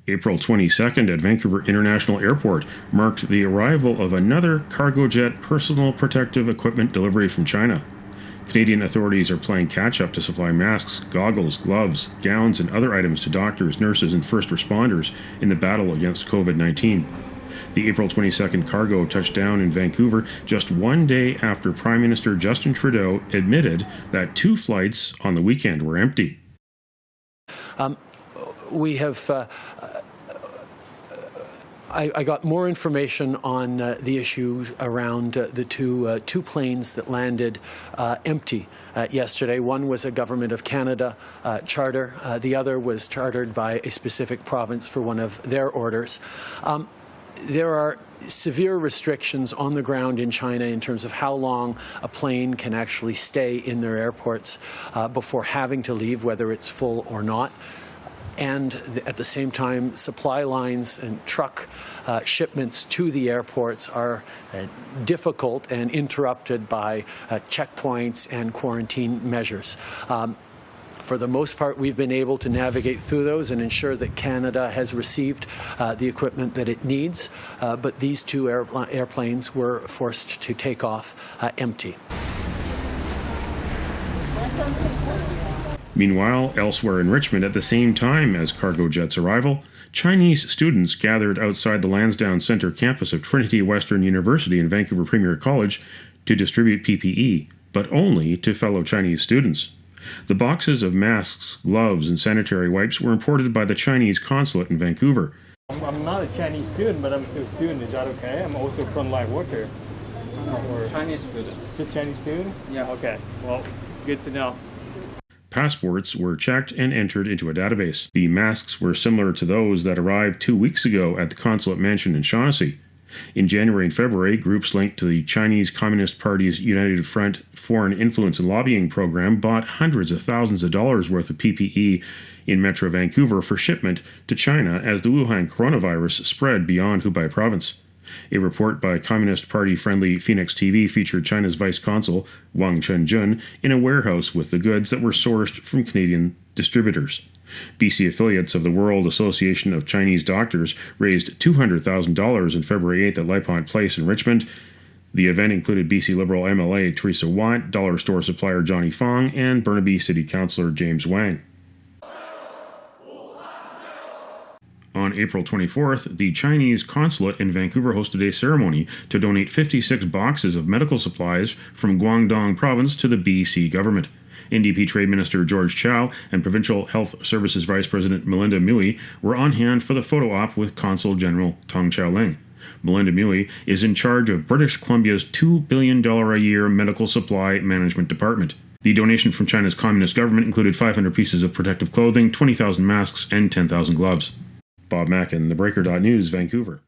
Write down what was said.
April 22nd at Vancouver International Airport marked the arrival of another cargo jet personal protective equipment delivery from China. Canadian authorities are playing catch-up to supply masks, goggles, gloves, gowns, and other items to doctors, nurses, and first responders in the battle against COVID-19. The April 22nd cargo touched down in Vancouver just one day after Prime Minister Justin Trudeau admitted that 2 flights on the weekend were empty. We have I got more information on the issues around the two planes that landed empty yesterday. One was a Government of Canada charter. The other was chartered by a specific province for one of their orders. There are severe restrictions on the ground in China in terms of how long a plane can actually stay in their airports before having to leave, whether it's full or not. And at the same time, supply lines and truck shipments to the airports are difficult and interrupted by checkpoints and quarantine measures. For the most part, we've been able to navigate through those and ensure that Canada has received the equipment that it needs, but these 2 airplanes were forced to take off empty. Meanwhile, elsewhere in Richmond, at the same time as cargo jet's arrival, Chinese students gathered outside the Lansdowne Centre campus of Trinity Western University and Vancouver Premier College to distribute PPE, but only to fellow Chinese students. The boxes of masks, gloves, and sanitary wipes were imported by the Chinese consulate in Vancouver. I'm not a Chinese student, but I'm still a student. Is that okay? I'm also a frontline worker. No, Chinese students. Just Chinese students? Yeah. Okay, well, good to know. Passports were checked and entered into a database. The masks were similar to those that arrived 2 weeks ago at the consulate mansion in Shaughnessy. In January and February, groups linked to the Chinese Communist Party's United Front Foreign Influence and Lobbying program bought hundreds of thousands of dollars worth of PPE in Metro Vancouver for shipment to China as the Wuhan coronavirus spread beyond Hubei province. A report by Communist Party-friendly Phoenix TV featured China's Vice Consul, Wang Chenjun, in a warehouse with the goods that were sourced from Canadian distributors. BC affiliates of the World Association of Chinese Doctors raised $200,000 on February 8th at Lipont Place in Richmond. The event included BC Liberal MLA Teresa Watt, dollar store supplier Johnny Fong, and Burnaby City Councillor James Wang. On April 24th, the Chinese consulate in Vancouver hosted a ceremony to donate 56 boxes of medical supplies from Guangdong province to the BC government. NDP Trade Minister George Chow and Provincial Health Services Vice President Melinda Mui were on hand for the photo op with Consul General Tong Chao-ling. Melinda Mui is in charge of British Columbia's $2 billion a year medical supply management department. The donation from China's Communist government included 500 pieces of protective clothing, 20,000 masks, and 10,000 gloves. Bob Mackin, TheBreaker.News, Vancouver.